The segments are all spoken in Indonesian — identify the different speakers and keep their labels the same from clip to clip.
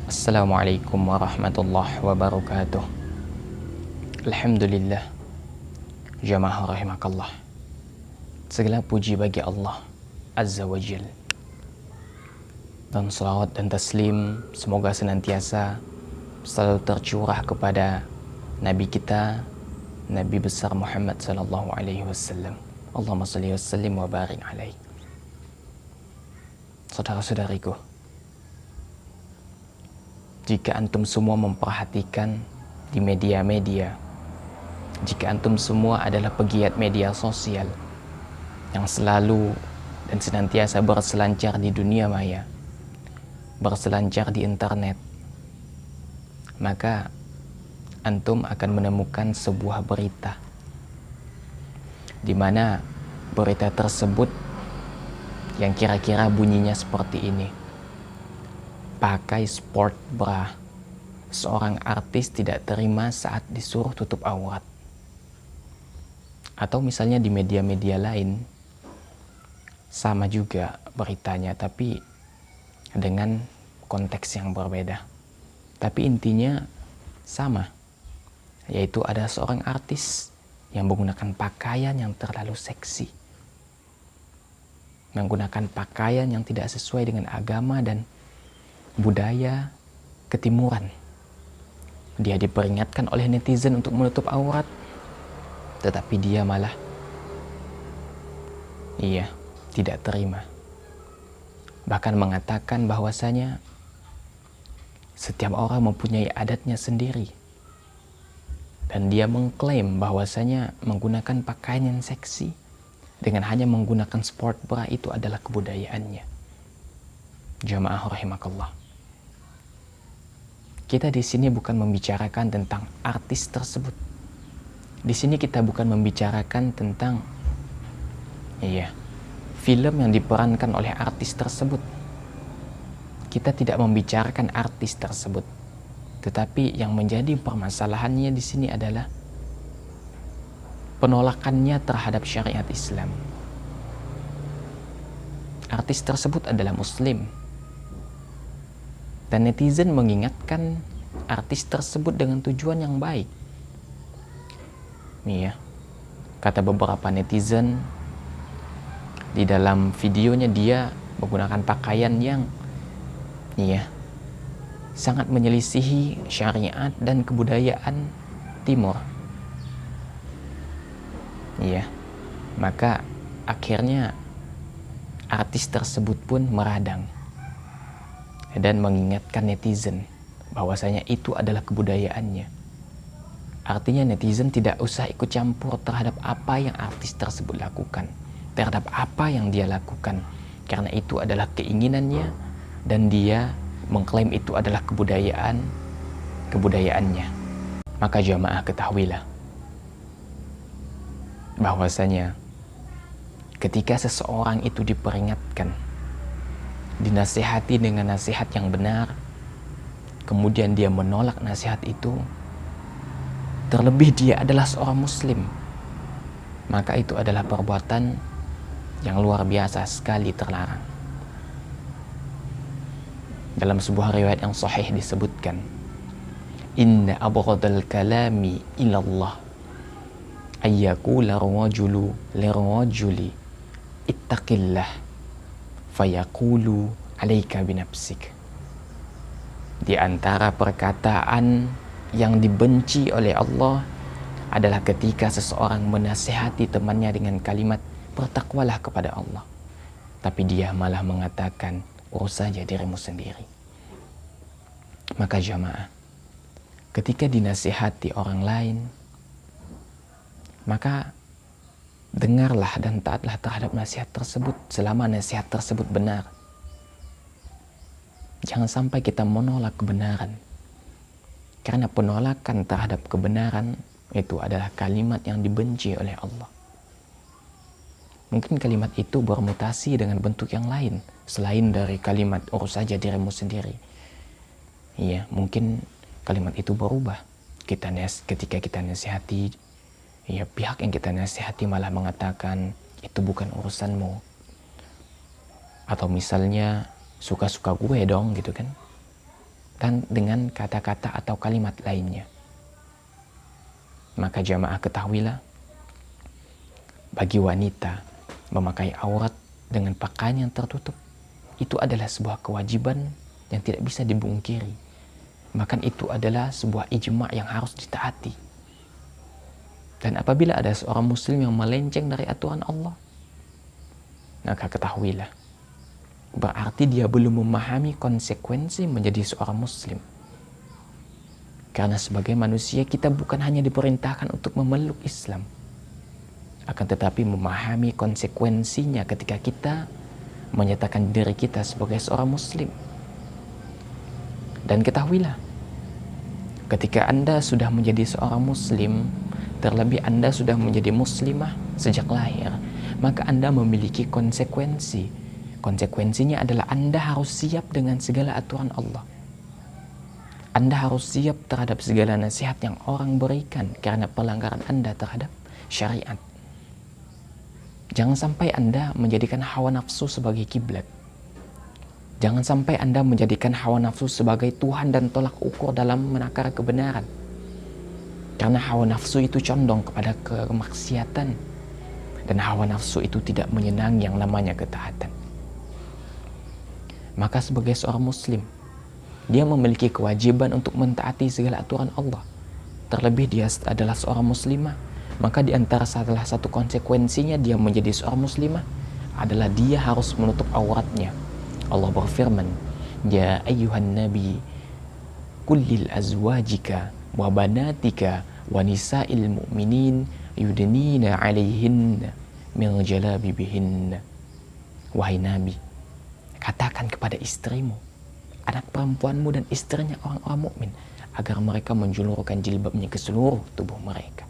Speaker 1: Assalamualaikum warahmatullahi wabarakatuh. Alhamdulillah. Jamaah rahimakallah. Segala puji bagi Allah Azza wa Jal. Dan salawat dan taslim semoga senantiasa selalu tercurah kepada Nabi kita, Nabi besar Muhammad sallallahu alaihi wasallam. Allahumma salli wa sallim wa barik alaihi. Saudara-saudariku, jika antum semua memperhatikan di media-media, jika antum semua adalah pegiat media sosial yang selalu dan senantiasa berselancar di dunia maya, berselancar di internet, maka antum akan menemukan sebuah berita di mana berita tersebut yang kira-kira bunyinya seperti ini: pakai sport bra, seorang artis tidak terima saat disuruh tutup aurat. Atau misalnya di media-media lain sama juga beritanya, tapi dengan konteks yang berbeda, tapi intinya sama, yaitu ada seorang artis yang menggunakan pakaian yang terlalu seksi, menggunakan pakaian yang tidak sesuai dengan agama dan budaya ketimuran. Dia diperingatkan oleh netizen untuk menutup aurat, tetapi dia malah tidak terima. Bahkan mengatakan bahwasanya setiap orang mempunyai adatnya sendiri, dan dia mengklaim bahwasanya menggunakan pakaian yang seksi dengan hanya menggunakan sport bra itu adalah kebudayaannya. Jamaah rahimakallah. Kita di sini bukan membicarakan tentang artis tersebut. Di sini kita bukan membicarakan tentang film yang diperankan oleh artis tersebut. Kita tidak membicarakan artis tersebut. Tetapi yang menjadi permasalahannya di sini adalah penolakannya terhadap syariat Islam. Artis tersebut adalah muslim, dan netizen mengingatkan artis tersebut dengan tujuan yang baik. Kata beberapa netizen, di dalam videonya dia menggunakan pakaian yang sangat menyelisihi syariat dan kebudayaan timur. Maka akhirnya artis tersebut pun meradang dan mengingatkan netizen bahwasanya itu adalah kebudayaannya. Artinya netizen tidak usah ikut campur terhadap apa yang artis tersebut lakukan, terhadap apa yang dia lakukan, karena itu adalah keinginannya dan dia mengklaim itu adalah kebudayaannya. Maka jamaah ketahuilah bahwasanya ketika seseorang itu diperingatkan, dinasihati dengan nasihat yang benar, kemudian dia menolak nasihat itu, terlebih dia adalah seorang muslim, maka itu adalah perbuatan yang luar biasa sekali terlarang. Dalam sebuah riwayat yang sahih disebutkan, inna abghadal kalami ilallah ayyakula rajulu lirajuli ittaqillah fayaqulu alaika binafsik. Di antara perkataan yang dibenci oleh Allah adalah ketika seseorang menasihati temannya dengan kalimat bertakwalah kepada Allah, tapi dia malah mengatakan urus saja dirimu sendiri. Maka jamaah, ketika dinasihati orang lain, maka dengarlah dan taatlah terhadap nasihat tersebut selama nasihat tersebut benar. Jangan sampai kita menolak kebenaran, karena penolakan terhadap kebenaran itu adalah kalimat yang dibenci oleh Allah. Mungkin kalimat itu bermutasi dengan bentuk yang lain selain dari kalimat urus saja dirimu sendiri. Mungkin kalimat itu berubah ketika kita nasihati, pihak yang kita nasihati malah mengatakan itu bukan urusanmu, atau misalnya suka-suka gue dong gitu kan. dan dengan kata-kata atau kalimat lainnya. Maka jamaah ketahuilah, bagi wanita memakai aurat dengan pakaian yang tertutup itu adalah sebuah kewajiban yang tidak bisa dibungkiri. Bahkan itu adalah sebuah ijma' yang harus ditaati. Dan apabila ada seorang muslim yang melenceng dari aturan Allah, maka ketahuilah, berarti dia belum memahami konsekuensi menjadi seorang muslim. Karena sebagai manusia kita bukan hanya diperintahkan untuk memeluk Islam, akan tetapi memahami konsekuensinya ketika kita menyatakan diri kita sebagai seorang muslim. Dan ketahuilah, ketika Anda sudah menjadi seorang muslim, terlebih Anda sudah menjadi muslimah sejak lahir, maka Anda memiliki konsekuensi. Konsekuensinya adalah Anda harus siap dengan segala aturan Allah. Anda harus siap terhadap segala nasihat yang orang berikan karena pelanggaran Anda terhadap syariat. Jangan sampai Anda menjadikan hawa nafsu sebagai kiblat. Jangan sampai Anda menjadikan hawa nafsu sebagai Tuhan dan tolak ukur dalam menakar kebenaran. Karena hawa nafsu itu condong kepada kemaksiatan. Dan hawa nafsu itu tidak menyenangi yang namanya ketaatan. Maka sebagai seorang muslim, dia memiliki kewajiban untuk mentaati segala aturan Allah. Terlebih dia adalah seorang muslimah, maka di antara salah satu konsekuensinya dia menjadi seorang muslimah adalah dia harus menutup auratnya. Allah berfirman, "Ya ayyuhan nabi, kullil azwajika wa banatika wa nisa'il mu'minin yudnina 'alaihinna min jalabibihinna." Wahai Nabi, katakan kepada istrimu, anak perempuanmu dan istrinya orang-orang mukmin agar mereka menjulurkan jilbabnya ke seluruh tubuh mereka.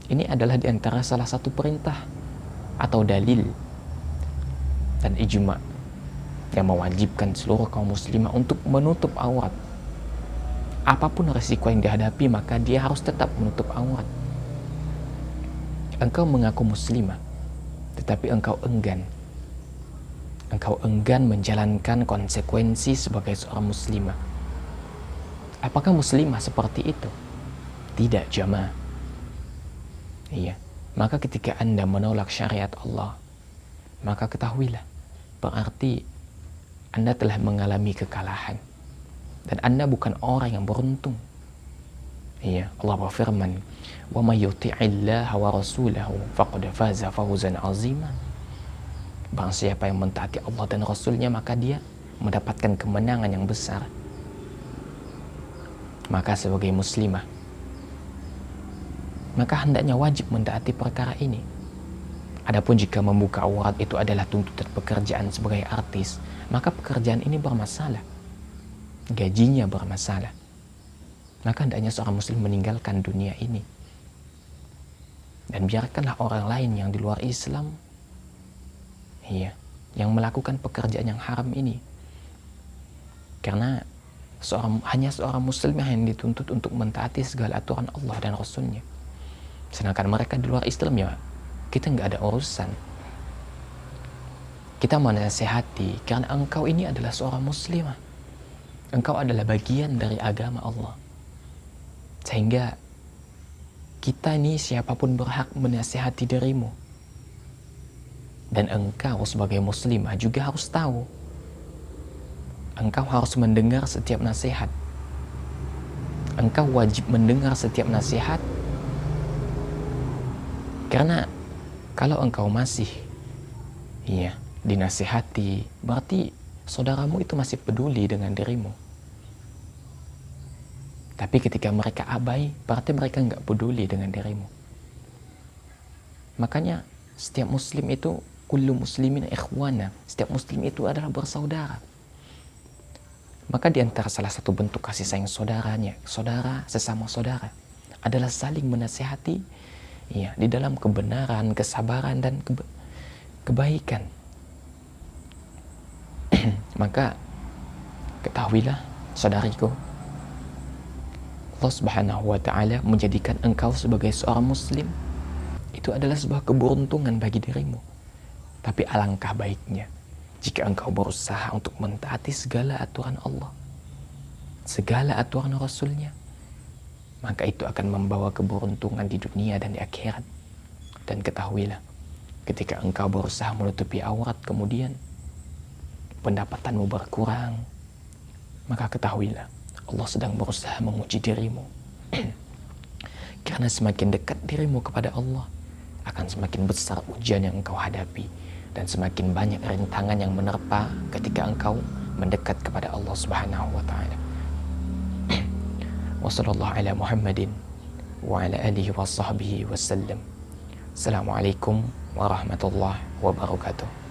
Speaker 1: Ini adalah di antara salah satu perintah atau dalil dan ijma' yang mewajibkan seluruh kaum muslimah untuk menutup aurat. Apapun resiko yang dihadapi, maka dia harus tetap menutup aurat. Engkau mengaku muslimah, tetapi engkau enggan. Engkau enggan menjalankan konsekuensi sebagai seorang muslimah. Apakah muslimah seperti itu? Tidak, jamaah. Iya, maka ketika Anda menolak syariat Allah, maka ketahuilah, berarti Anda telah mengalami kekalahan. Dan Anda bukan orang yang beruntung. Iya, Allah berfirman, "Wa may yuti'illaha wa rasulahu faqad faza fawzan 'azima." Barang siapa yang mentaati Allah dan Rasulnya, maka dia mendapatkan kemenangan yang besar. Maka sebagai muslimah, maka hendaknya wajib mentaati perkara ini. Adapun jika membuka aurat itu adalah tuntutan pekerjaan sebagai artis, maka pekerjaan ini bermasalah. Gajinya bermasalah. Maka hendaknya seorang muslim meninggalkan dunia ini. Dan biarkanlah orang lain yang di luar Islam, yang melakukan pekerjaan yang haram ini. Karena hanya seorang muslim yang dituntut untuk mentaati segala aturan Allah dan Rasulnya. Sedangkan mereka di luar Islam, ya kita nggak ada urusan. Kita menasehati karena engkau ini adalah seorang muslimah. Engkau adalah bagian dari agama Allah. Sehingga kita ini siapapun berhak menasehati dirimu. Dan engkau sebagai muslimah juga harus tahu. Engkau harus mendengar setiap nasihat. Engkau wajib mendengar setiap nasihat. Karena kalau engkau masih dinasihati, berarti saudaramu itu masih peduli dengan dirimu. Tapi ketika mereka abai, berarti mereka nggak peduli dengan dirimu. Makanya setiap muslim itu, kullu muslimin ikhwana, setiap muslim itu adalah bersaudara. Maka di antara salah satu bentuk kasih sayang saudara sesama saudara adalah saling menasihati di dalam kebenaran, kesabaran, dan kebaikan. Maka ketahuilah, saudariku, Allah Subhanahu wa Ta'ala menjadikan engkau sebagai seorang muslim itu adalah sebuah keberuntungan bagi dirimu. Tapi alangkah baiknya jika engkau berusaha untuk mentaati segala aturan Allah. segala aturan Rasulnya, maka itu akan membawa keberuntungan di dunia dan di akhirat. Dan ketahuilah, ketika engkau berusaha menutupi aurat kemudian pendapatanmu berkurang, maka ketahuilah Allah sedang berusaha menguji dirimu. Karena semakin dekat dirimu kepada Allah, akan semakin besar ujian yang engkau hadapi, dan semakin banyak rintangan yang menerpa ketika engkau mendekat kepada Allah Subhanahu wa taala. Wa sallallahu ala Muhammadin wa ala alihi wa sahbihi wasallam. Assalamualaikum warahmatullahi wabarakatuh.